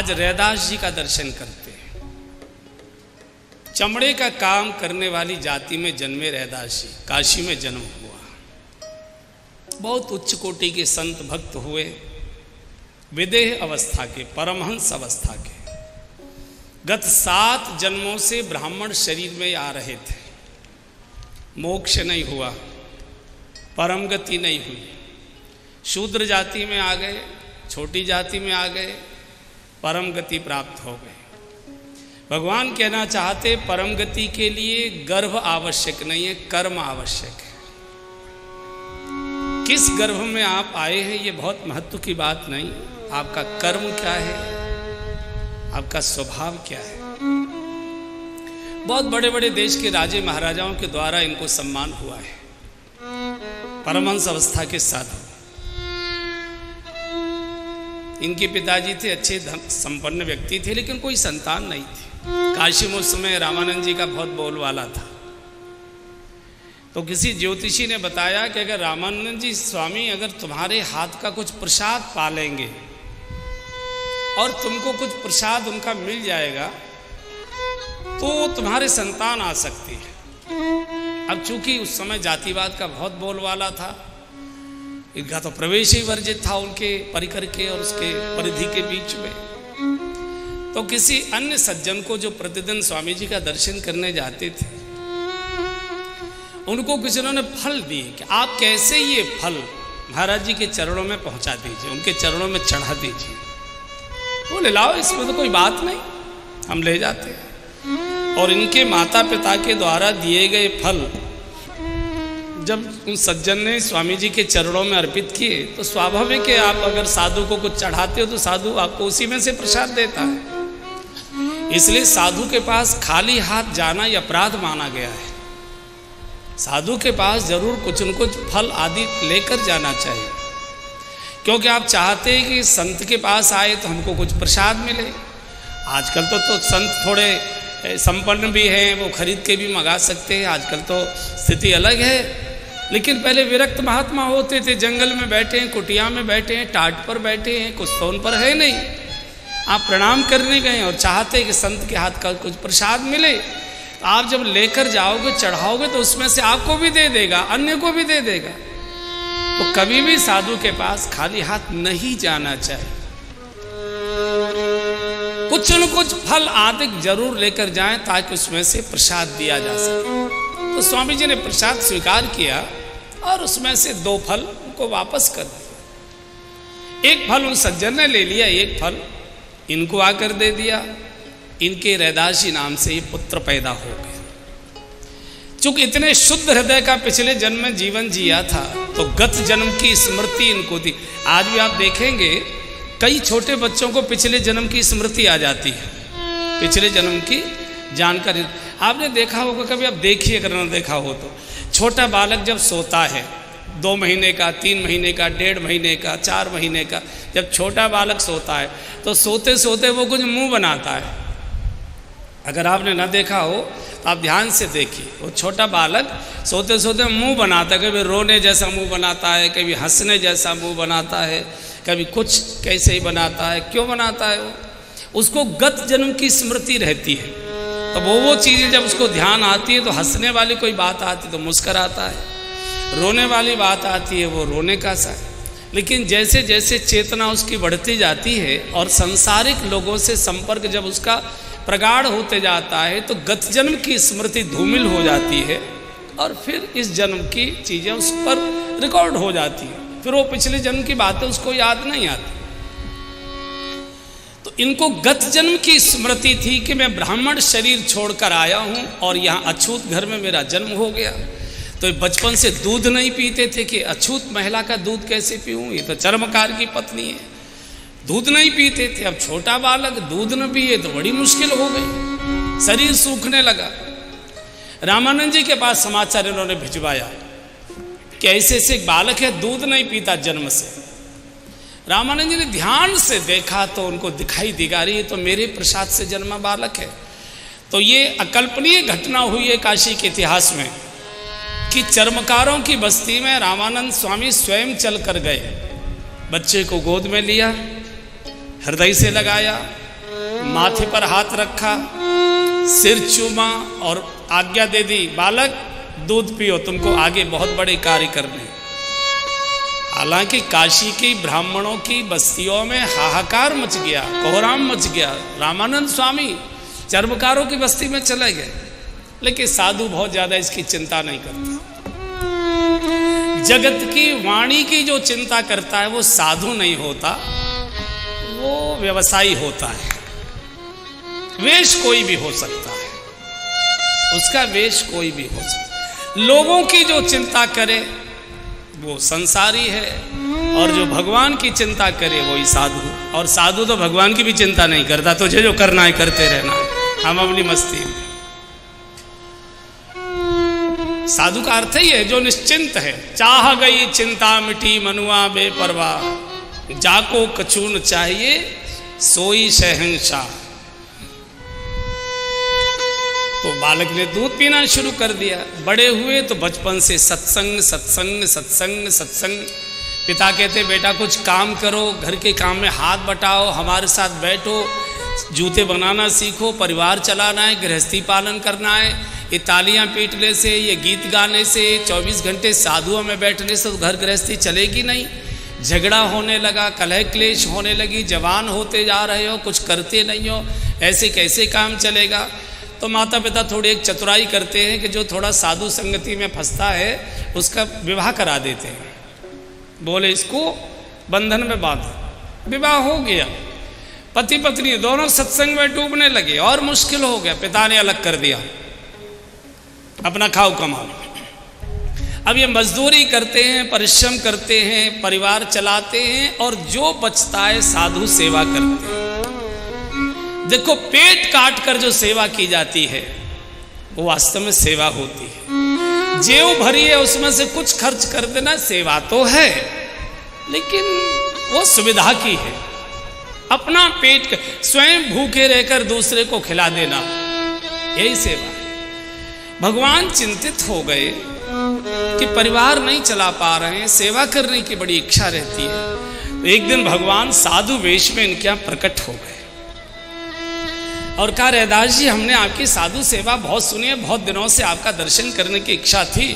आज रैदास जी का दर्शन करते हैं। चमड़े का काम करने वाली जाति में जन्मे रैदास जी, काशी में जन्म हुआ। बहुत उच्च कोटि के संत भक्त हुए, विदेह अवस्था के, परमहंस अवस्था के। गत 7 जन्मों से ब्राह्मण शरीर में आ रहे थे, मोक्ष नहीं हुआ, परम गति नहीं हुई, शूद्र जाति में आ गए, छोटी जाति में आ गए, परम गति प्राप्त हो गए। भगवान कहना चाहते परम गति के लिए गर्भ आवश्यक नहीं है, कर्म आवश्यक है। किस गर्भ में आप आए हैं ये बहुत महत्व की बात नहीं, आपका कर्म क्या है, आपका स्वभाव क्या है। बहुत बड़े बड़े देश के राजे महाराजाओं के द्वारा इनको सम्मान हुआ है, परमहंस अवस्था के साधु। इनके पिताजी थे अच्छे संपन्न व्यक्ति थे, लेकिन कोई संतान नहीं थी। काशी में उस समय रामानंद जी का बहुत बोलबाला था। तो किसी ज्योतिषी ने बताया कि अगर रामानंद जी स्वामी अगर तुम्हारे हाथ का कुछ प्रसाद पालेंगे और तुमको कुछ प्रसाद उनका मिल जाएगा तो तुम्हारे संतान आ सकती है। अब चूंकि उस समय जातिवाद का बहुत बोलबाला था, इनका तो प्रवेश ही वर्जित था उनके परिकर के और उसके परिधि के बीच में। तो किसी अन्य सज्जन को जो प्रतिदिन स्वामी जी का दर्शन करने जाते थे, उनको किसी ने फल दिए कि आप कैसे ये फल महाराज जी के चरणों में पहुंचा दीजिए, उनके चरणों में चढ़ा दीजिए। बोले लाओ, इसमें तो कोई बात नहीं, हम ले जाते हैं। और इनके माता पिता के द्वारा दिए गए फल जब उन सज्जन ने स्वामी जी के चरणों में अर्पित किए तो स्वाभाविक है, आप अगर साधु को कुछ चढ़ाते हो तो साधु आपको उसी में से प्रसाद देता है। इसलिए साधु के पास खाली हाथ जाना यह अपराध माना गया है। साधु के पास जरूर कुछ न कुछ फल आदि लेकर जाना चाहिए, क्योंकि आप चाहते हैं कि संत के पास आए तो हमको कुछ प्रसाद मिले। आजकल तो संत थोड़े संपन्न भी हैं, वो खरीद के भी मंगा सकते हैं, आजकल तो स्थिति अलग है। लेकिन पहले विरक्त महात्मा होते थे, जंगल में बैठे हैं, कुटिया में बैठे हैं, टाट पर बैठे हैं, कुछ तो उन पर है नहीं। आप प्रणाम करने गए और चाहते कि संत के हाथ का कुछ प्रसाद मिले, आप जब लेकर जाओगे चढ़ाओगे तो उसमें से आपको भी दे देगा, अन्य को भी दे देगा। तो कभी भी साधु के पास खाली हाथ नहीं जाना चाहिए, कुछ न कुछ फल आदि जरूर लेकर जाएं ताकि उसमें से प्रसाद दिया जा सके। तो स्वामी जी ने प्रसाद स्वीकार किया और उसमें से 2 फल उनको वापस कर दिया। एक फल उन सज्जन ने ले लिया, एक फल इनको आकर दे दिया। इनके रैदासी नाम से ये पुत्र पैदा हो गए। चूंकि इतने शुद्ध हृदय का पिछले जन्म में जीवन जिया था तो गत जन्म की स्मृति इनको थी। आज भी आप देखेंगे कई छोटे बच्चों को पिछले जन्म की स्मृति आ जाती है, पिछले जन्म की जानकारी। आपने देखा होगा, कभी आप देखिए अगर न देखा हो तो, छोटा बालक जब सोता है 2 महीने का, 3 महीने का, 1.5 महीने का, 4 महीने का, जब छोटा बालक सोता है तो सोते सोते वो कुछ मुंह बनाता है। अगर आपने ना देखा हो तो आप ध्यान से देखिए, वो छोटा बालक सोते सोते मुंह बनाता है, कभी रोने जैसा मुंह बनाता है, कभी हंसने जैसा मुंह बनाता है, कभी कुछ कैसे ही बनाता है। क्यों बनाता है? वो उसको गत जन्म की स्मृति रहती है। तो वो चीज़ें जब उसको ध्यान आती है तो हंसने वाली कोई बात आती है तो मुस्कराता है, रोने वाली बात आती है वो रोने का सा। लेकिन जैसे जैसे चेतना उसकी बढ़ती जाती है और सांसारिक लोगों से संपर्क जब उसका प्रगाढ़ होते जाता है तो गत जन्म की स्मृति धूमिल हो जाती है और फिर इस जन्म की चीज़ें उस पर रिकॉर्ड हो जाती है। फिर वो पिछले जन्म की बातें उसको याद नहीं आती। तो इनको गत जन्म की स्मृति थी कि मैं ब्राह्मण शरीर छोड़कर आया हूँ और यहाँ अछूत घर में मेरा जन्म हो गया। तो बचपन से दूध नहीं पीते थे कि अछूत महिला का दूध कैसे पीऊँ, ये तो चर्मकार की पत्नी है, दूध नहीं पीते थे। अब छोटा बालक दूध न पिए तो बड़ी मुश्किल हो गई, शरीर सूखने लगा। रामानंद जी के पास समाचार इन्होंने भिजवाया कि ऐसे ऐसे एक बालक है, दूध नहीं पीता जन्म से। रामानंद जी ने ध्यान से देखा तो उनको दिखाई दिगा रही, ये तो मेरे प्रसाद से जन्मा बालक है। तो ये अकल्पनीय घटना हुई है काशी के इतिहास में कि चर्मकारों की बस्ती में रामानंद स्वामी स्वयं चल कर गए, बच्चे को गोद में लिया, हृदय से लगाया, माथे पर हाथ रखा, सिर चूमा और आज्ञा दे दी, बालक दूध पियो, तुमको आगे बहुत बड़े कार्य करने। हालांकि काशी की ब्राह्मणों की बस्तियों में हाहाकार मच गया, कोहराम मच गया। रामानंद स्वामी चर्मकारों की बस्ती में चले गए, लेकिन साधु बहुत ज्यादा इसकी चिंता नहीं करता। जगत की वाणी की जो चिंता करता है वो साधु नहीं होता, वो व्यवसायी होता है। वेश कोई भी हो सकता है, उसका वेश कोई भी हो सकता है। लोगों की जो चिंता करे वो संसारी है, और जो भगवान की चिंता करे वही साधु। और साधु तो भगवान की भी चिंता नहीं करता, तुझे जो करना है करते रहना है, हम अपनी मस्ती में। साधु का अर्थ ही है जो निश्चिंत है। चाह गई चिंता मिटी मनुआ बेपरवाह, जाको कछून चाहिए सोई शहंशाह। तो बालक ने दूध पीना शुरू कर दिया। बड़े हुए तो बचपन से सत्संग सत्संग सत्संग सत्संग। पिता कहते बेटा कुछ काम करो, घर के काम में हाथ बटाओ, हमारे साथ बैठो, जूते बनाना सीखो, परिवार चलाना है, गृहस्थी पालन करना है। ये तालियां पीटने से, ये गीत गाने से, 24 घंटे साधुओं में बैठने से तो घर गृहस्थी चलेगी नहीं। झगड़ा होने लगा, कलह क्लेश होने लगी, जवान होते जा रहे हो, कुछ करते नहीं हो, ऐसे कैसे काम चलेगा। तो माता पिता थोड़ी एक चतुराई करते हैं कि जो थोड़ा साधु संगति में फंसता है उसका विवाह करा देते हैं। बोले इसको बंधन में बांधो। विवाह हो गया, पति पत्नी दोनों सत्संग में डूबने लगे और मुश्किल हो गया। पिता ने अलग कर दिया, अपना खाओ कमाओ। अब ये मजदूरी करते हैं, परिश्रम करते हैं, परिवार चलाते हैं, और जो बचता है साधु सेवा करते हैं। देखो पेट काट कर जो सेवा की जाती है वो वास्तव में सेवा होती है। जेब भरी है उसमें से कुछ खर्च कर देना सेवा तो है, लेकिन वो सुविधा की है। अपना पेट स्वयं भूखे रहकर दूसरे को खिला देना, यही सेवा है। भगवान चिंतित हो गए कि परिवार नहीं चला पा रहे हैं, सेवा करने की बड़ी इच्छा रहती है। तो एक दिन भगवान साधु वेश में इनके यहाँ प्रकट हो गए और कहा रैदास जी हमने आपकी साधु सेवा बहुत सुनी है, बहुत दिनों से आपका दर्शन करने की इच्छा थी।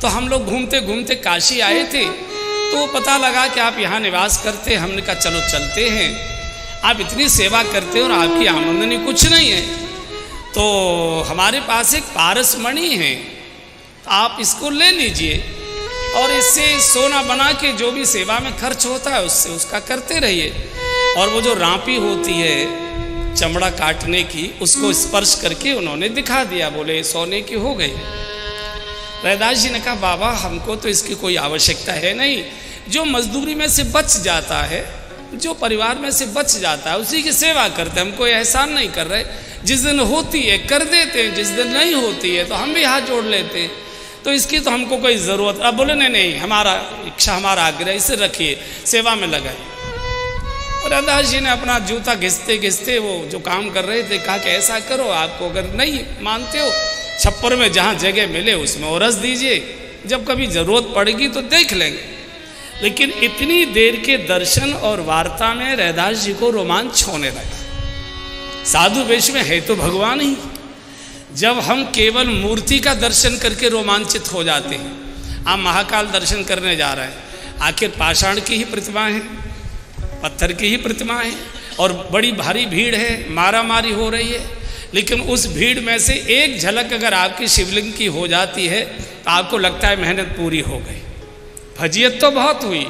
तो हम लोग घूमते घूमते काशी आए थे, तो पता लगा कि आप यहाँ निवास करते। हमने कहा चलो चलते हैं, आप इतनी सेवा करते हो और आपकी आमदनी कुछ नहीं है, तो हमारे पास एक पारस मणि है, आप इसको ले लीजिए और इससे सोना बना के जो भी सेवा में खर्च होता है उससे उसका करते रहिए। और वो जो रापी होती है चमड़ा काटने की, उसको स्पर्श करके उन्होंने दिखा दिया, बोले सोने की हो गई। रैदास जी ने कहा बाबा हमको तो इसकी कोई आवश्यकता है नहीं, जो मजदूरी में से बच जाता है, जो परिवार में से बच जाता है उसी की सेवा करते हैं, हम कोई एहसान नहीं कर रहे। जिस दिन होती है कर देते हैं, जिस दिन नहीं होती है तो हम भी हाथ जोड़ लेते हैं, तो इसकी तो हमको कोई ज़रूरत। अब बोले नहीं नहीं हमारा इच्छा हमारा आग्रह, इसे रखिए सेवा में लगाए। और रैदास जी ने अपना जूता घिसते घिसते वो जो काम कर रहे थे कहा कि ऐसा करो, आपको अगर नहीं मानते हो छप्पर में जहाँ जगह मिले उसमें ओरस दीजिए, जब कभी ज़रूरत पड़ेगी तो देख लेंगे। लेकिन इतनी देर के दर्शन और वार्ता में रैदास जी को रोमांच होने लगा। साधु वेश में है तो भगवान ही, जब हम केवल मूर्ति का दर्शन करके रोमांचित हो जाते हैं। आप महाकाल दर्शन करने जा रहे हैं, आखिर पाषाण की ही प्रतिमा है, पत्थर की ही प्रतिमा है और बड़ी भारी भीड़ है, मारा मारी हो रही है, लेकिन उस भीड़ में से एक झलक अगर आपकी शिवलिंग की हो जाती है तो आपको लगता है मेहनत पूरी हो गई। फजीयत तो बहुत हुई,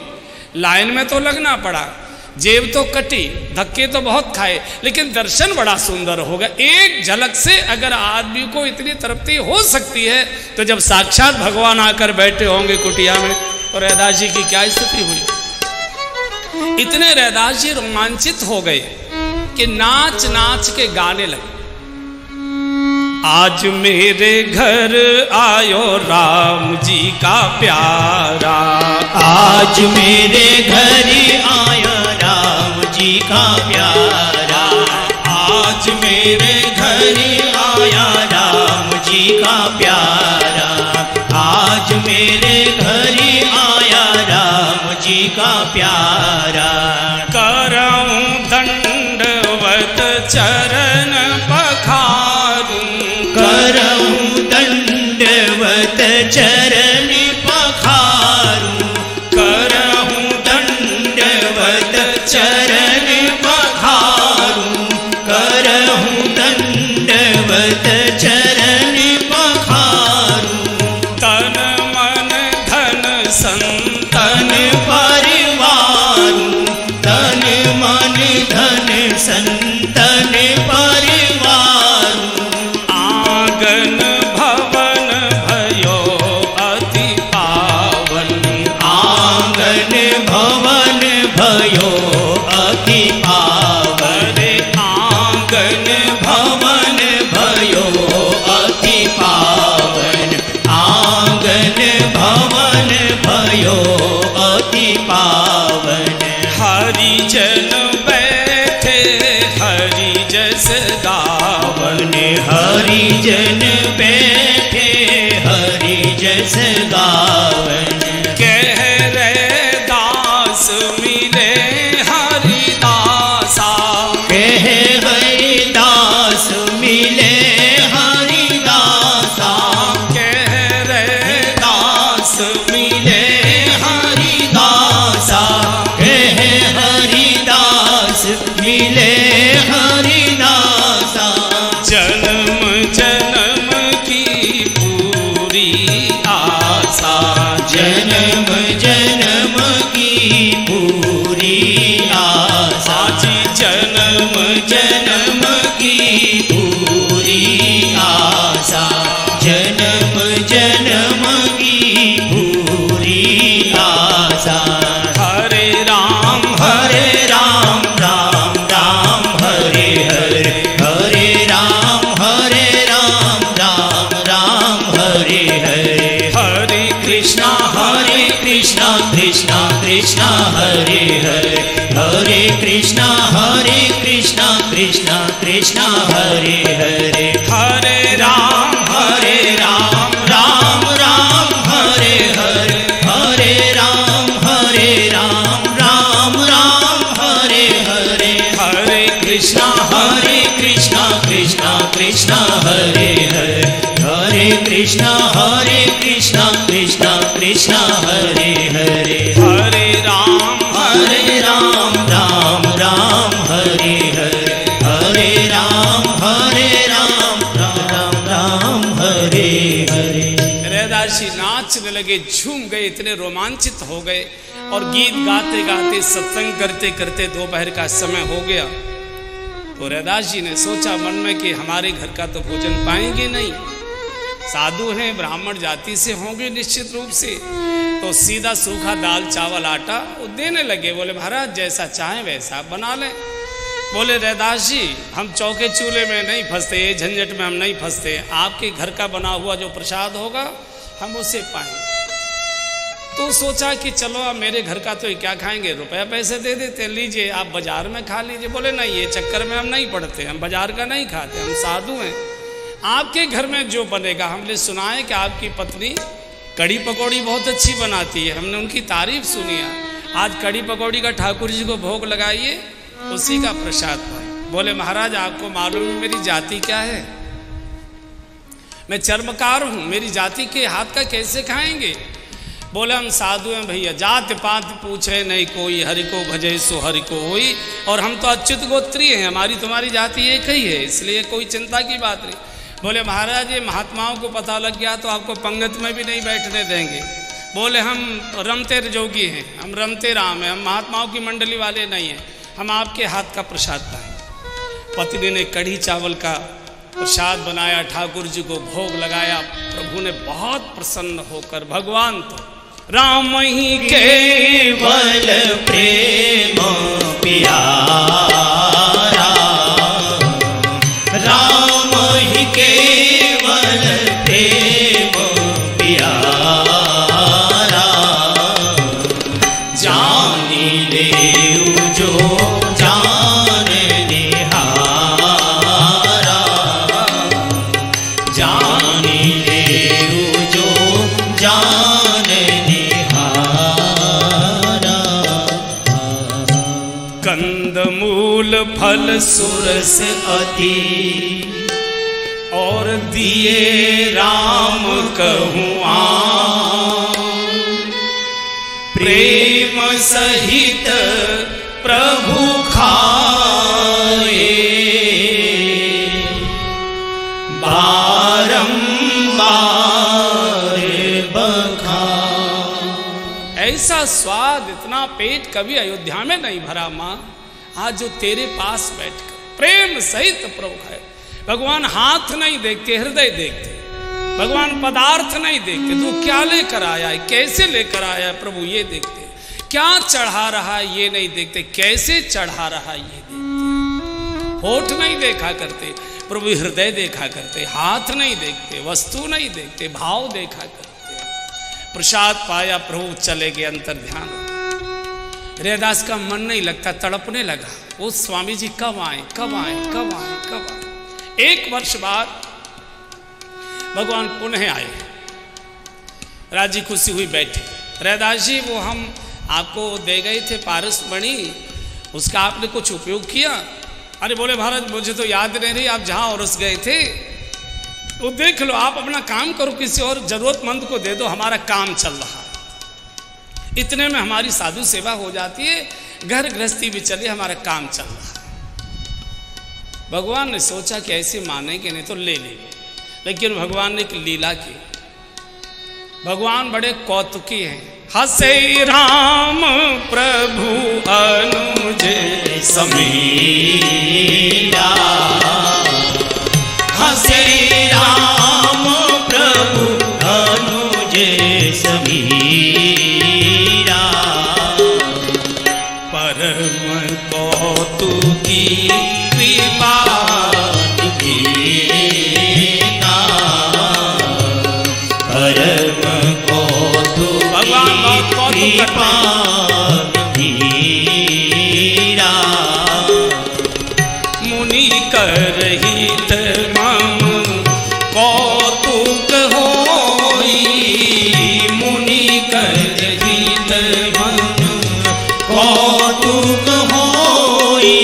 लाइन में तो लगना पड़ा, जेब तो कटी, धक्के तो बहुत खाए, लेकिन दर्शन बड़ा सुंदर होगा। एक झलक से अगर आदमी को इतनी तृप्ति हो सकती है तो जब साक्षात भगवान आकर बैठे होंगे कुटिया में तो रैदास जी की क्या स्थिति हुई। इतने रैदास जी रोमांचित हो गए कि नाच नाच के गाने लगे। आज मेरे घर आयो राम जी का प्यारा, आज मेरे घर आया राम जी का प्यारा, आज मेरे घर आया राम जी का प्यारा, आज मेरे घर आया राम जी का प्यारा। करऊं दंडवत चरण पखारूं, करहूँ दंडवत चरण पखारूं, करहूँ दंडवत चरण पखारूं, करहूँ दंडवत चरण पखारूं। तन मन धन संतन परिवारूं, तन मन धन संतन परिवारूं। आंगन भवन भयो अति पावन, आंगन भवन भयो अति पावन, आंगन भवन भयो अति पावन, आंगन भवन भयो अति पावन। हरिजन बैठे हरि जस गावन, हरिजन बैठे हरि जस गावन। कह रे दास मिले हरिदासा, कह हरिदास मिले हरिदासा, कह रे दास मिले हरिदासा, कह हरिदास मिले हरिदासा। जन्म जन्म की पूरी आशा, जन्म जन्म की पूरी आशा, जी जन्म जन्म की पूरी आशा, जन्म जन्म की पूरी आशा। हरे राम हरे राम राम राम हरे हरे, हरे राम राम राम हरे हरे। हरे कृष्णा कृष्णा कृष्णा कृष्णा हरे हरे, हरे कृष्णा कृष्णा कृष्णा हरे हरे। हरे राम राम राम हरे हरे, हरे राम राम राम हरे हरे। हरे कृष्णा कृष्णा कृष्णा हरे हरे, हरे कृष्णा कृष्णा कृष्णा हरे हरे। हरे राम राम राम हरे हरे, हरे राम राम हरे हरे। रैदास जी नाचने लगे, झूम गए, इतने रोमांचित हो गए और गीत गाते गाते सत्संग करते करते दोपहर का समय हो गया। तो रैदास जी ने सोचा मन में कि हमारे घर का तो भोजन पाएंगे नहीं, साधु हैं, ब्राह्मण जाति से होंगे निश्चित रूप से, तो सीधा सूखा दाल चावल आटा वो देने लगे। बोले महाराज जैसा चाहें वैसा बना लें। बोले रैदास जी हम चौके चूल्हे में नहीं फंसते, झंझट में हम नहीं फंसते, आपके घर का बना हुआ जो प्रसाद होगा हम उसे पाएंगे। तो सोचा कि चलो अब मेरे घर का तो क्या खाएंगे, रुपया पैसे दे देते, लीजिए आप बाजार में खा लीजिए। बोले नहीं, ये चक्कर में हम नहीं पड़ते, हम बाजार का नहीं खाते, हम साधु हैं। आपके घर में जो बनेगा, हमने सुना है कि आपकी पत्नी कड़ी पकौड़ी बहुत अच्छी बनाती है, हमने उनकी तारीफ सुनी है, आज कड़ी पकौड़ी का ठाकुर जी को भोग लगाइए, उसी का प्रसाद पाए। बोले महाराज आपको मालूम है मेरी जाति क्या है, मैं चर्मकार हूँ, मेरी जाति के हाथ का कैसे खाएंगे। बोले हम साधु हैं भैया, जात पात पूछे नहीं कोई, हरि को भजे सो हरि को होई, और हम तो अच्युत गोत्री हैं, हमारी तुम्हारी जाति एक ही है, इसलिए कोई चिंता की बात नहीं। बोले महाराज ये महात्माओं को पता लग गया तो आपको पंगत में भी नहीं बैठने देंगे। बोले हम रमते जोगी हैं, हम रमते राम हैं, हम महात्माओं की मंडली वाले नहीं हैं, हम आपके हाथ का प्रसाद पाएंगे। पत्नी ने कढ़ी चावल का प्रसाद बनाया, ठाकुर जी को भोग लगाया। प्रभु ने बहुत प्रसन्न होकर, भगवान तो राम ही केवल प्रेम प्यारा, राम ही केवल प्रेम प्यारा, जानी ले जो जान निहारा, जानी ले जो जान निहारा। कंद मूल फल सुरस अति और दिए राम कहूँ प्रेम सहित प्रभु खाए बारंबार बखा। ऐसा स्वाद, इतना पेट कभी अयोध्या में नहीं भरा माँ, आज जो तेरे पास बैठकर प्रेम सहित प्रभु खाए। भगवान हाथ नहीं देखते, हृदय देखते। भगवान पदार्थ नहीं देखते, तू क्या लेकर आया है, कैसे लेकर आया है प्रभु ये देखते। क्या चढ़ा रहा है ये नहीं देखते, कैसे चढ़ा रहा है ये देखते। होठ नहीं देखा करते प्रभु, हृदय देखा करते। हाथ नहीं देखते, वस्तु नहीं देखते, भाव देखा करते। प्रसाद पाया प्रभु, चले गए अंतर ध्यान। हृदयदास का मन नहीं लगता, तड़पने लगा। वो स्वामी जी कब आए, कब आए, कब आए, कब आए। 1 वर्ष बाद भगवान पुनः आए, राजी खुशी हुई बैठे। हृदयदास जी, वो हम आपको दे गए थे पारस मणि, उसका आपने कुछ उपयोग किया? अरे बोले महाराज मुझे तो याद नहीं रही, आप जहाँ औरस गए थे। तो देख लो, आप अपना काम करो, किसी और जरूरतमंद को दे दो, हमारा काम चल रहा। इतने में हमारी साधु सेवा हो जाती है, घर गृहस्थी भी चली, हमारा काम चल रहा। भगवान ने सोचा कि ऐसे मानेंगे नहीं तो ले ले, लेकिन भगवान ने एक लीला की। भगवान बड़े कौतुकी हैं। हसे राम प्रभु अनुज समीरा, हसे राम प्रभु अनुज समीरा, परम कौतुकी कृपा दीना, परम कौतुकी भगवान बहुत कौतुक कृपा दीना, मुनि करहित मम कौतुक होई, मुनि करहित मम कौतुक होई,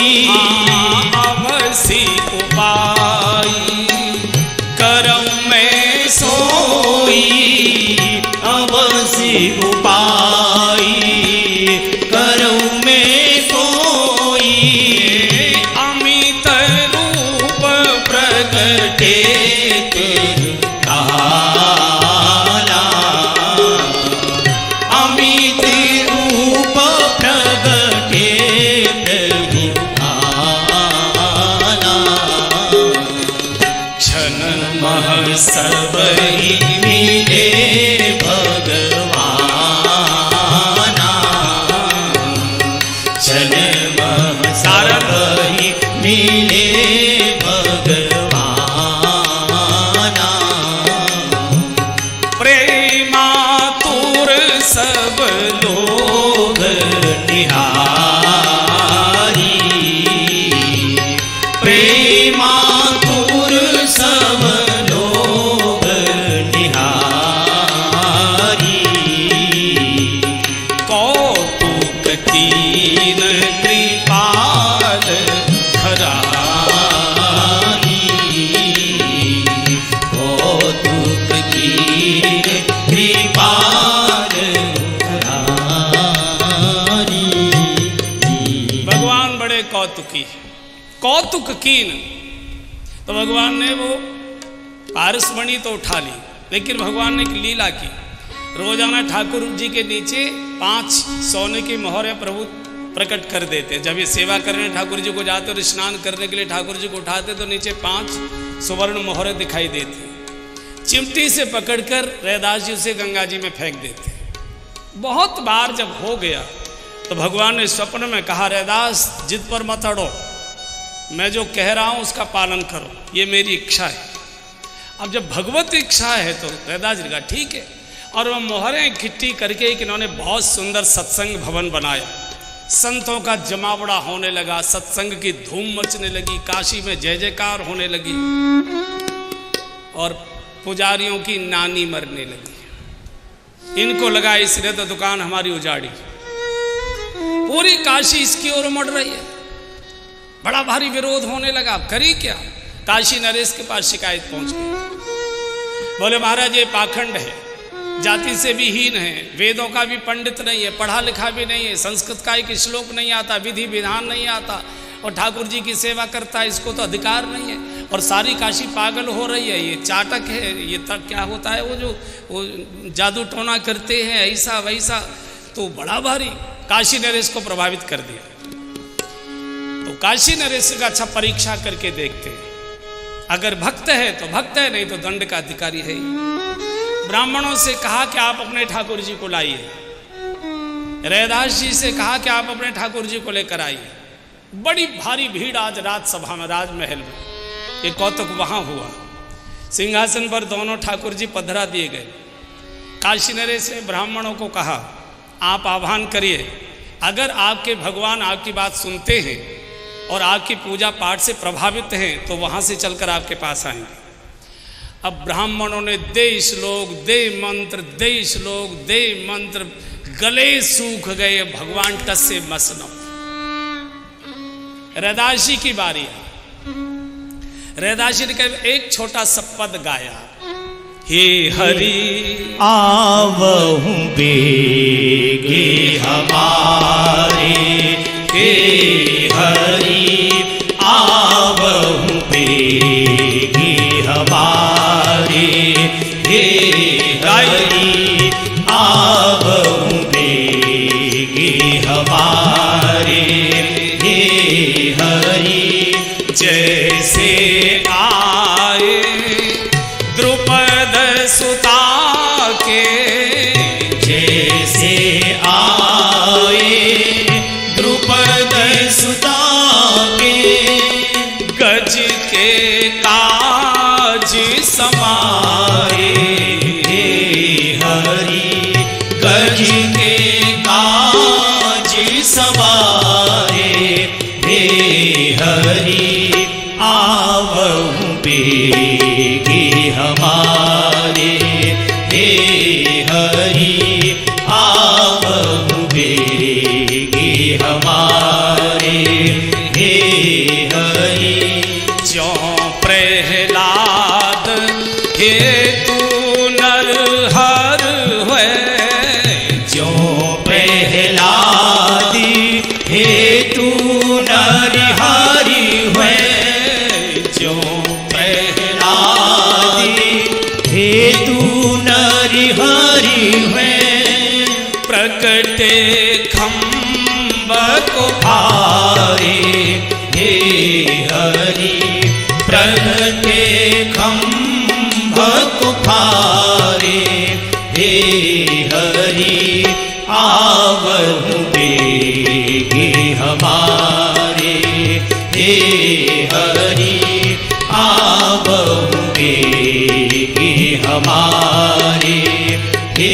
अवसि उपाई करम में सोई, अवसि उपाई करऊ में सोई, अमित रूप प्रगटे काला, अमित रूप प्रगटे काला, क्षण मह सबहि मिले भगवाना, क्षण मह सबहि मिले भगवाना, प्रेमातुर सब लोग निहारी, प्रेमातुर सब लोग निहारी, कौतुक कीन कृपाल खरारी, कौतुक कीन कृपाल खरारी। भगवान बड़े कौतुकी, कौतुक कीन। तो भगवान ने वो पारसमणि तो उठा ली, लेकिन भगवान ने एक लीला की। रोजाना ठाकुर जी के नीचे 5 सोने की मोहरें प्रभु प्रकट कर देते। जब ये सेवा करने ठाकुर जी को जाते और स्नान करने के लिए ठाकुर जी को उठाते तो नीचे 5 सुवर्ण मोहरें दिखाई देती। चिमटी से पकड़कर रैदास जी उसे गंगा जी में फेंक देते। बहुत बार जब हो गया तो भगवान ने स्वप्न में कहा, रैदास जिद पर मत अड़ो, मैं जो कह रहा हूँ उसका पालन करो, ये मेरी इच्छा है। अब जब भगवत इच्छा है तो रैदास जी का ठीक है। और वह मोहरें इकट्ठी करके एक इन्होंने बहुत सुंदर सत्संग भवन बनाया। संतों का जमावड़ा होने लगा, सत्संग की धूम मचने लगी, काशी में जय जयकार होने लगी और पुजारियों की नानी मरने लगी। इनको लगा इसने तो दुकान हमारी उजाड़ी, पूरी काशी इसकी ओर मुड़ रही है। बड़ा भारी विरोध होने लगा। अब करी क्या? काशी नरेश के पास शिकायत पहुंच गई। बोले महाराज ये पाखंड है, जाति से भी हीन है, वेदों का भी पंडित नहीं है, पढ़ा लिखा भी नहीं है, संस्कृत का एक श्लोक नहीं आता, विधि विधान नहीं आता, और ठाकुर जी की सेवा करता है, इसको तो अधिकार नहीं है, और सारी काशी पागल हो रही है, ये चाटक है, ये तक क्या होता है वो जादू टोना करते हैं ऐसा वैसा। तो बड़ा भारी काशी नरेश को प्रभावित कर दिया। तो काशी नरेश का अच्छा परीक्षा करके देखते हैं, अगर भक्त है तो भक्त है, नहीं तो दंड का अधिकारी है। ब्राह्मणों से कहा कि आप अपने ठाकुर जी को लाइए, रैदास जी से कहा कि आप अपने ठाकुर जी को लेकर आइए। बड़ी भारी भीड़ आज राजसभा में, राजमहल में, ये कौतुक वहां हुआ। सिंहासन पर दोनों ठाकुर जी पधरा दिए गए। काशी नरेश ने ब्राह्मणों को कहा आप आह्वान करिए, अगर आपके भगवान आपकी बात सुनते हैं और आपकी पूजा पाठ से प्रभावित हैं तो वहां से चलकर आपके पास आएंगे। अब ब्राह्मणों ने दे श्लोक दे मंत्र, दे श्लोक दे मंत्र, गले सूख गए, भगवान टस से मस न। रैदास जी की बारी है। रैदास जी ने कहा एक छोटा सा पद गाया, हे हरि आवहु बेगे हमारे, हे हरि आवहु बेगे हमारे, हे हरि आवहु बेगे हमारे, हे हरि जैसे आए द्रुपद सुता के, जैसे आए द्रुपद सुता के, गज के काज समाए, हे हरि गज के काज सवारे, हे हरि आवहु बेगे हमारे, हे हरि आवहु बेगे हमारे, हे हरि ज्यों प्रहलाद हेतु नरहर हुए, ज्यों प्रहलादी हेतु नरहरि हुए, ज्यों प्रहलादी हेतु नरहरि हुए, प्रकटे खम्ब को भारे, हे हरि प्रगटे खम्भ कुफारे, हे हरि आवहु बेगे हमारे, हे हरि आवहु बेगे हमारे, हे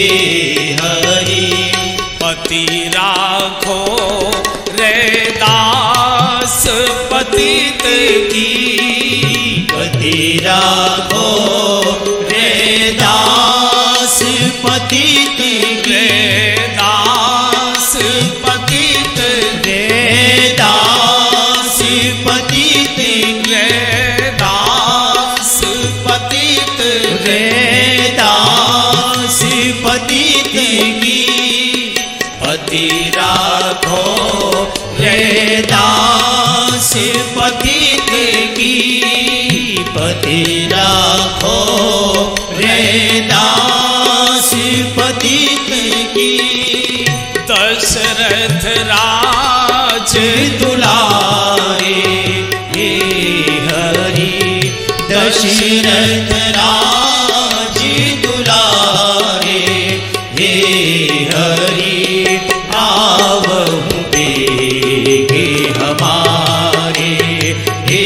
हरि पति राखो रैदास पतित की, पति राखो रैदास पतित की, रैदास पतित, रैदास पतित की, रैदास पतित, रैदास पतित की, पति राखो रैदास पतित की, पति राखो रैदास पतित की, दशरथ राज दुलारे, हे हरि दशरथ राज दुलारे, हे हरि आवहु बेगे हमारे, हे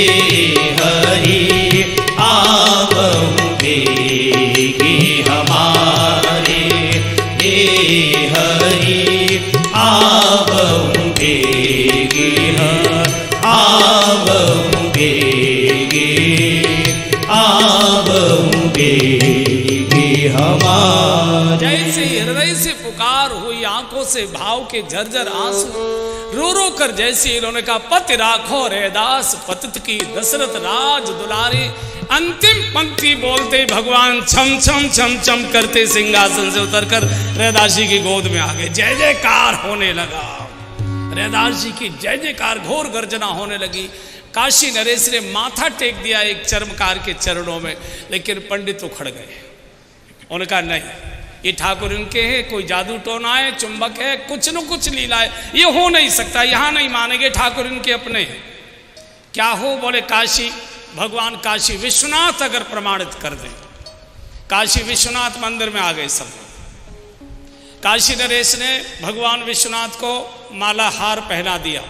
हरि आवहु बेगे हमारे, हे हरि आवहु बेगे आवहु बेगे आवहु बेगे हमारे। जैसे हृदय से पुकार हुई, आंखों से भाव के झरझर आंसू, रो रो कर जैसे इन्होंने कहा पति राखो रैदास पतित की दशरथ राज दुलारे। अंतिम पंक्ति बोलते भगवान छम छम छम छम करते सिंहासन से उतरकर रैदास जी की गोद में आ गए। जय जयकार होने लगा, रैदास जी की जय जयकार, घोर गर्जना होने लगी। काशी नरेश ने माथा टेक दिया एक चर्मकार के चरणों में, लेकिन पंडित उखड़ गए। उन्होंने कहा नहीं, ये ठाकुर इनके हैं, कोई जादू टोना है, चुंबक है, कुछ न कुछ लीला है, ये हो नहीं सकता, यहाँ नहीं मानेंगे, ठाकुर इनके अपने हैं। क्या हो? बोले काशी भगवान काशी विश्वनाथ अगर प्रमाणित कर दें। काशी विश्वनाथ मंदिर में आ गए सब। काशी नरेश ने भगवान विश्वनाथ को माला हार पहना दिया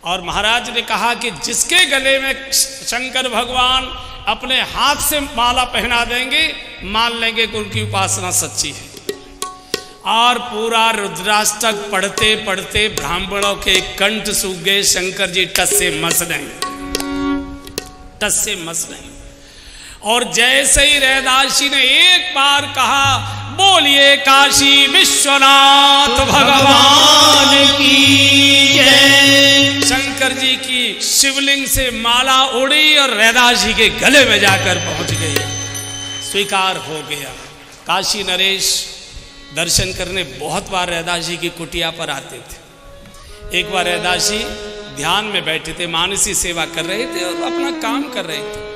और महाराज ने कहा कि जिसके गले में शंकर भगवान अपने हाथ से माला पहना देंगे, मान लेंगे कि उनकी उपासना सच्ची है। और पूरा रुद्राष्टक पढ़ते पढ़ते ब्राह्मणों के कंठ सूख गए। शंकर जी टस से मस नहीं, टस से मस नहीं। और जैसे ही रैदास जी ने एक बार कहा बोलिए काशी विश्वनाथ भगवान की जय, शंकर जी की शिवलिंग से माला उड़ी और रैदास जी के गले में जाकर पहुंच गई, स्वीकार हो गया। काशी नरेश दर्शन करने बहुत बार रैदास जी की कुटिया पर आते थे। एक बार रैदास जी ध्यान में बैठे थे, मानसी सेवा कर रहे थे और अपना काम कर रहे थे।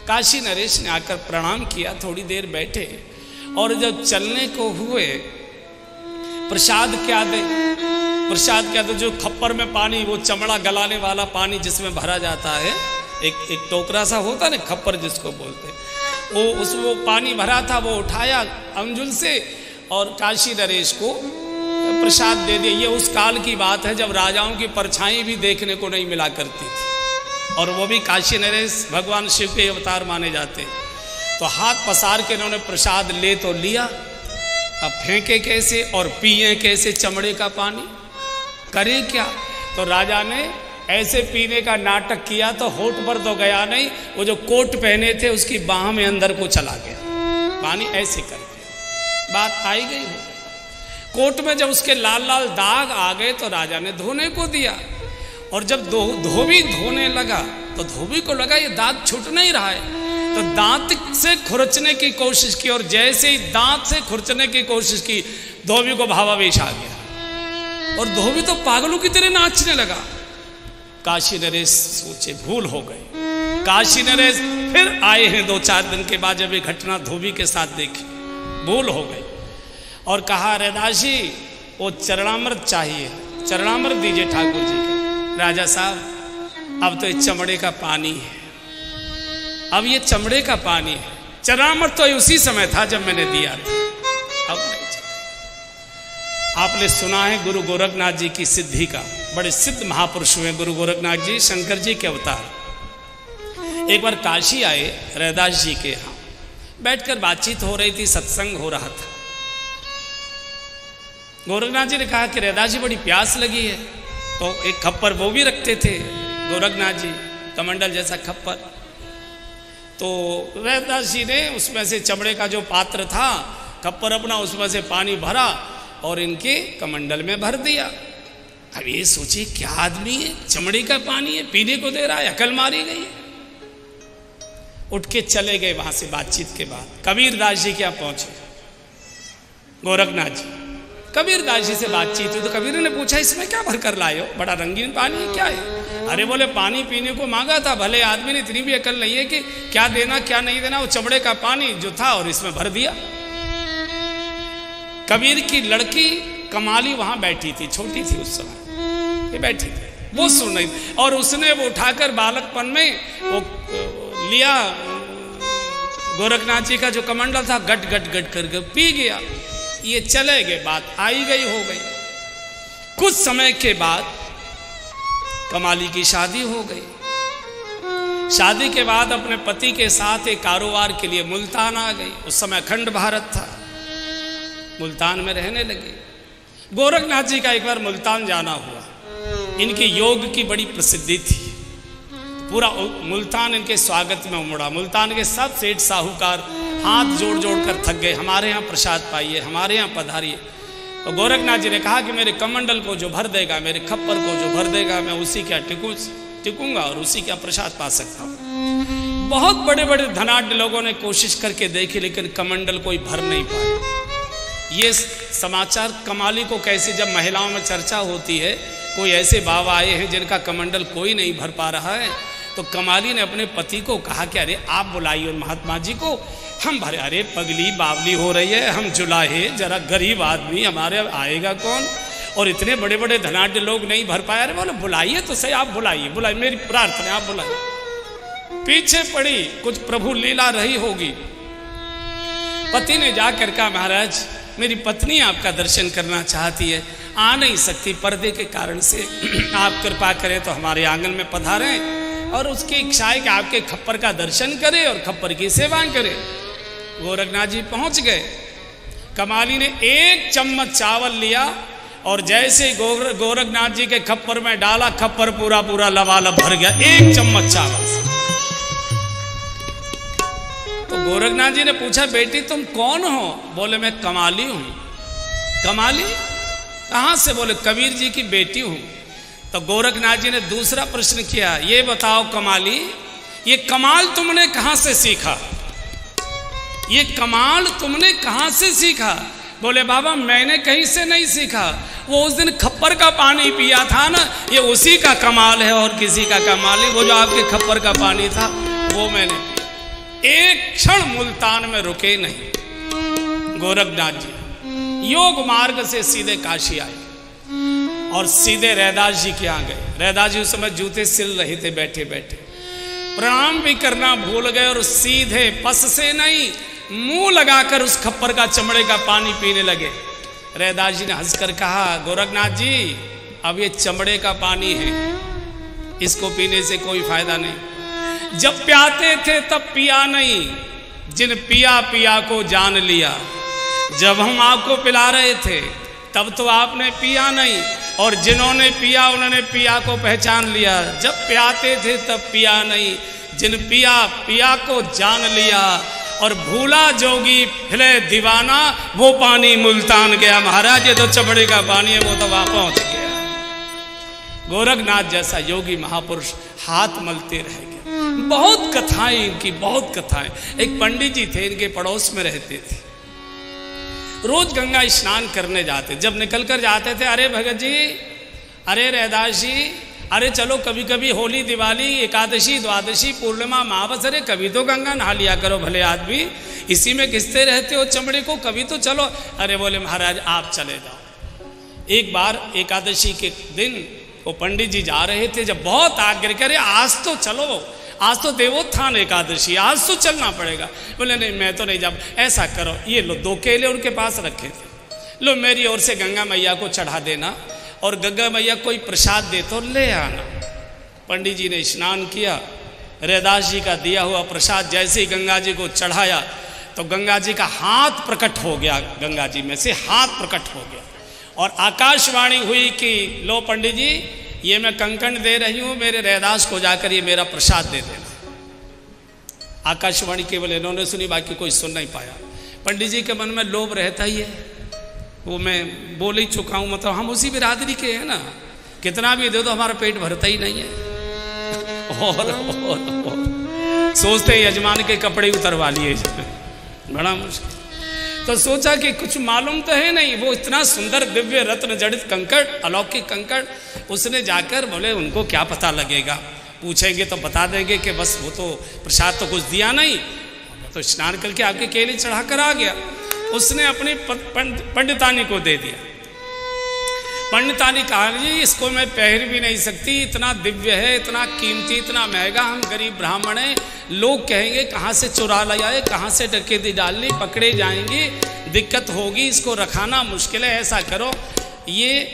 काशी नरेश ने आकर प्रणाम किया, थोड़ी देर बैठे और जब चलने को हुए प्रसाद क्या दे, प्रसाद क्या दे? जो खप्पर में पानी, वो चमड़ा गलाने वाला पानी जिसमें भरा जाता है, एक टोकरा सा होता है ना, खप्पर जिसको बोलते हैं, वो उसमें वो पानी भरा था, वो उठाया अंजुल से और काशी नरेश को प्रसाद दे दिया। ये उस काल की बात है जब राजाओं की परछाई भी देखने को नहीं मिला करती थी, और वो भी काशी नरेश भगवान शिव के अवतार माने जाते। तो हाथ पसार के इन्होंने प्रसाद ले तो लिया, अब फेंके कैसे और पिए कैसे चमड़े का पानी, करे क्या? तो राजा ने ऐसे पीने का नाटक किया तो होठ पर तो गया नहीं, वो जो कोट पहने थे उसकी बाह में अंदर को चला गया, पानी ऐसे कर दिया। बात आई गई हो। कोट में जब उसके लाल लाल दाग आ गए तो राजा ने धोने को दिया, और जब धोबी धोने लगा तो धोबी को लगा ये दाग छूट नहीं रहा है, तो दांत से खुरचने की कोशिश की, और जैसे ही दांत से खुरचने की कोशिश की धोबी को भावावेश आ गया और धोबी तो पागलों की तरह नाचने लगा। काशी नरेश सोचे भूल हो गई। काशी नरेश फिर आए हैं 2-4 दिन के बाद, जब ये घटना धोबी के साथ देखी, भूल हो गई और कहा रैदास जी वो चरणामृत चाहिए, चरणामृत दीजिए ठाकुर जी का। राजा साहब अब तो ये चमड़े का पानी है, अब ये चमड़े का पानी है, चरणामृत तो उसी समय था जब मैंने दिया था, अब नहीं चला। आपने सुना है गुरु गोरखनाथ जी की सिद्धि का, बड़े सिद्ध महापुरुष हुए गुरु गोरखनाथ जी, शंकर जी के अवतार। एक बार काशी आए रैदास जी के यहाँ, बैठकर बातचीत हो रही थी, सत्संग हो रहा था। गोरखनाथ जी ने कहा कि रैदास जी बड़ी प्यास लगी है, तो एक खप्पर वो भी रखते थे गोरखनाथ जी, कमंडल जैसा खप्पर। तो रैदास जी ने उसमें से चमड़े का जो पात्र था, खप्पर अपना, उसमें से पानी भरा और इनके कमंडल में भर दिया। अब ये सोचिए क्या आदमी है, चमड़े का पानी है, पीने को दे रहा है, अकल मारी गई है। उठ के चले गए वहां से बातचीत के बाद। कबीर दास जी क्या पहुंचे गोरखनाथ जी, कबीर दास जी से बातचीत हुई तो कबीर ने पूछा इसमें क्या भर कर लाए हो, बड़ा रंगीन पानी है, क्या है? अरे बोले पानी पीने को मांगा था, भले आदमी ने इतनी भी अकल नहीं है कि क्या देना क्या नहीं देना, वो चमड़े का पानी जो था और इसमें भर दिया। कबीर की लड़की कमाली वहां बैठी थी, छोटी थी उस समय, ये बैठी थी, वो सुन रही थी, और उसने वो उठाकर बालकपन में वो लिया गोरखनाथ जी का जो कमंडल था, गट गट गट करके पी गया। ये चले गए, बात आई गई हो गई। कुछ समय के बाद कमाली की शादी हो गई। शादी के बाद अपने पति के साथ एक कारोबार के लिए मुल्तान आ गई। उस समय अखंड भारत था, मुल्तान में रहने लगे। गोरखनाथ जी का एक बार मुल्तान जाना हुआ, इनके योग की बड़ी प्रसिद्धि थी, पूरा मुल्तान इनके स्वागत में उमड़ा। मुल्तान के सब सेठ साहूकार हाथ जोड़ जोड़ कर थक गए, हमारे यहाँ प्रसाद पाइए, हमारे यहाँ पधारिए। तो गोरखनाथ जी ने कहा कि मेरे कमंडल को जो भर देगा, मेरे खप्पर को जो भर देगा, मैं उसी क्या टिकूंगा और उसी का प्रसाद पा सकता हूँ। बहुत बड़े बड़े धनाढ्य लोगों ने कोशिश करके देखी, लेकिन कमंडल कोई भर नहीं पाया। ये समाचार कमाली को कैसे, जब महिलाओं में चर्चा होती है, कोई ऐसे बाबा आए हैं जिनका कमंडल कोई नहीं भर पा रहा है, तो कमाली ने अपने पति को कहा कि अरे आप बुलाइए महात्मा जी को, हम भरे। अरे पगली बावली हो रही है, हम जुलाहे, जरा गरीब आदमी, हमारे आएगा कौन, और इतने बड़े बड़े धनाढ्य लोग नहीं भर पाए। अरे बोले बुलाइए तो सही, आप बुलाइए, मेरी प्रार्थना आप बुलाइए। पीछे पड़ी, कुछ प्रभु लीला रही होगी। पति ने जाकर कहा महाराज मेरी पत्नी आपका दर्शन करना चाहती है, आ नहीं सकती पर्दे के कारण से, आप कृपा करें तो हमारे आंगन में पधारें और उसकी इच्छा है कि आपके खप्पर का दर्शन करें और खप्पर की सेवा करें। गोरखनाथ जी पहुंच गए। कमाली ने एक चम्मच चावल लिया और जैसे गोरखनाथ जी के खप्पर में डाला, खप्पर पूरा पूरा लबालब भर गया, एक चम्मच चावल से। तो गोरखनाथ जी ने पूछा बेटी तुम कौन हो? बोले मैं कमाली हूं। कमाली कहां से? बोले कबीर जी की बेटी हूं। तो गोरखनाथ जी ने दूसरा प्रश्न किया, ये बताओ कमाली, ये कमाल तुमने कहां से सीखा? ये कमाल तुमने कहां से सीखा? बोले बाबा मैंने कहीं से नहीं सीखा, वो उस दिन खप्पर का पानी पिया था ना, ये उसी का कमाल है और किसी का कमाल नहीं। वो जो आपके खप्पर का पानी था वो मैंने पिया। एक क्षण मुल्तान में रुके नहीं गोरखनाथ जी, योग मार्ग से सीधे काशी आए और सीधे रैदास जी के यहाँ गए। रैदास जी उस समय जूते सिल रहे थे बैठे बैठे, प्रणाम भी करना भूल गए और सीधे पस से नहीं मुंह लगाकर उस खप्पर का चमड़े का पानी पीने लगे। रैदास जी ने हंसकर कहा गोरखनाथ जी अब ये चमड़े का पानी है, इसको पीने से कोई फायदा नहीं। जब प्याते थे तब पिया नहीं, जिन पिया पिया को जान लिया। जब हम आपको पिला रहे थे तब तो आपने पिया नहीं, और जिन्होंने पिया उन्होंने पिया को पहचान लिया। जब प्याते थे तब पिया नहीं, जिन पिया पिया को जान लिया। और भूला जोगी फिले दीवाना, वो पानी मुल्तान गया। महाराज ये तो चमड़े का पानी है, वो तो वहां पहुंच गया। गोरखनाथ जैसा योगी महापुरुष हाथ मलते रह गए। बहुत कथाएं इनकी, बहुत कथाएं। एक पंडित जी थे, इनके पड़ोस में रहते थे, रोज गंगा स्नान करने जाते। जब निकल कर जाते थे, अरे भगत जी, अरे रैदास जी, अरे चलो कभी कभी होली दिवाली एकादशी द्वादशी पूर्णिमा महावस, अरे कभी तो गंगा नहा लिया करो भले आदमी, इसी में घिसते रहते हो चमड़े को, कभी तो चलो। अरे बोले महाराज आप चले जाओ। एक बार एकादशी के दिन वो पंडित जी जा रहे थे, जब बहुत आग्रह करे आज तो चलो, आज तो देवोत्थान एकादशी, आज तो चलना पड़ेगा। बोले नहीं मैं तो नहीं जा। ऐसा करो, ये लो 2 केले उनके पास रखे थे, लो मेरी ओर से गंगा मैया को चढ़ा देना, और गंगा मैया कोई प्रसाद दे तो ले आना। पंडित जी ने स्नान किया, रैदास जी का दिया हुआ प्रसाद जैसे ही गंगा जी को चढ़ाया तो गंगा जी का हाथ प्रकट हो गया, गंगा जी में से हाथ प्रकट हो गया, और आकाशवाणी हुई कि लो पंडित जी ये मैं कंकण दे रही हूँ, मेरे रैदास को जाकर ये मेरा प्रसाद दे देना। आकाशवाणी केवल इन्होंने सुनी, बाकी कोई सुन नहीं पाया। पंडित जी के मन में लोभ रहता ही है, वो मैं बोल ही चुका हूँ, मतलब हम उसी बिरादरी के हैं ना, कितना भी दे दो हमारा पेट भरता ही नहीं है। और सोचते हैं यजमान के कपड़े उतरवा लिए, बड़ा मुश्किल। तो सोचा कि कुछ मालूम तो है नहीं, वो इतना सुंदर दिव्य रत्न जड़ित कंकड़, अलौकिक कंकड़, उसने जाकर बोले उनको क्या पता लगेगा, पूछेंगे तो बता देंगे कि बस वो तो प्रसाद तो कुछ दिया नहीं, तो स्नान करके आपके केले चढ़ा कर आ गया। उसने अपनी पंडितानी को दे दिया। पंडितानी कहा जी इसको मैं पहन भी नहीं सकती, इतना दिव्य है, इतना कीमती, इतना महंगा, हम गरीब ब्राह्मण हैं, लोग कहेंगे कहाँ से चुरा लाए, कहाँ से डकैती डाल ली, पकड़े जाएंगे, दिक्कत होगी, इसको रखाना मुश्किल है। ऐसा करो ये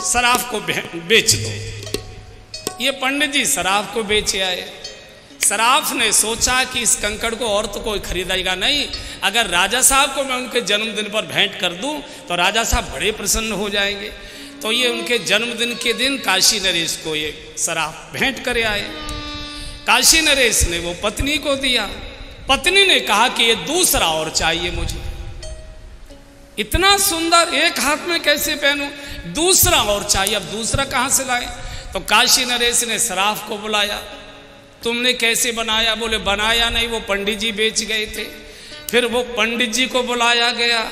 शराफ को बेच दो। ये पंडित जी शराफ को बेचे आए। शराफ ने सोचा कि इस कंकड़ को और तो कोई खरीदेगा नहीं, अगर राजा साहब को मैं उनके जन्मदिन पर भेंट कर दूं तो राजा साहब बड़े प्रसन्न हो जाएंगे। तो ये उनके जन्मदिन के दिन काशी नरेश को ये शराफ भेंट करे आए। काशी नरेश ने वो पत्नी को दिया, पत्नी ने कहा कि ये दूसरा और चाहिए मुझे, इतना सुंदर एक हाथ में कैसे पहनूं, दूसरा और चाहिए। अब दूसरा कहां से लाए? तो काशी नरेश ने सराफ को बुलाया, तुमने कैसे बनाया? बोले बनाया नहीं, वो पंडित जी बेच गए थे। फिर वो पंडित जी को बुलाया गया,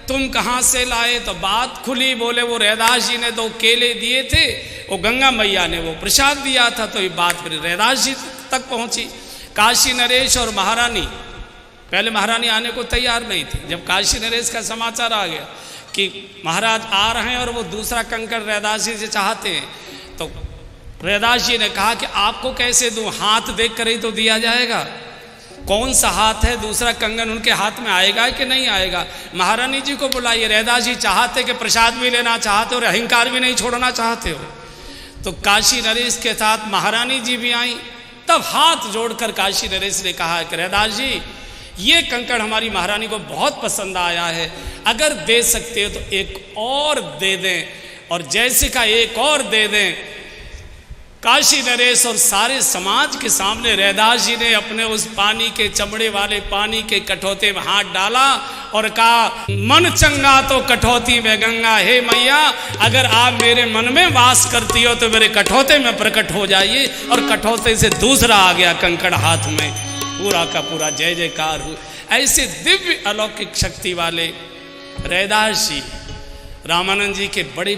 तुम कहाँ से लाए? तो बात खुली, बोले वो रैदास जी ने 2 केले दिए थे, वो गंगा मैया ने वो प्रसाद दिया था। तो ये बात फिर रैदास जी तक पहुंची। काशी नरेश और महारानी, पहले महारानी आने को तैयार नहीं थी, जब काशी नरेश का समाचार आ गया कि महाराज आ रहे हैं और वो दूसरा कंकड़ रैदास जी से चाहते हैं, तो रैदास जी ने कहा कि आपको कैसे दूं, हाथ देख कर ही तो दिया जाएगा, कौन सा हाथ है, दूसरा कंगन उनके हाथ में आएगा कि नहीं आएगा? महारानी जी को बुलाइए। रैदास जी चाहते कि प्रसाद भी लेना चाहते हो और अहंकार भी नहीं छोड़ना चाहते हो। तो काशी नरेश के साथ महारानी जी भी आई। तब हाथ जोड़कर काशी नरेश ने कहा कि रैदास जी, ये कंकड़ हमारी महारानी को बहुत पसंद आया है, अगर दे सकते हो तो एक और दे दें, और जैसे का एक और दे दें। काशी नरेश और सारे समाज के सामने रैदास जी ने अपने उस पानी के, चमड़े वाले पानी के कठौते में हाथ डाला और कहा, मन चंगा तो कठौती में गंगा, हे मैया अगर आप मेरे मन में वास करती हो तो मेरे कठौते में प्रकट हो जाइए। और कठौते से दूसरा आ गया कंकड़ हाथ में, पूरा का पूरा जय जयकार हुआ। ऐसे दिव्य अलौकिक शक्ति वाले रैदास जी रामानंद जी के बड़े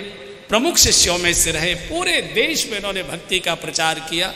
प्रमुख शिष्यों में से रहे। पूरे देश में इन्होंने भक्ति का प्रचार किया।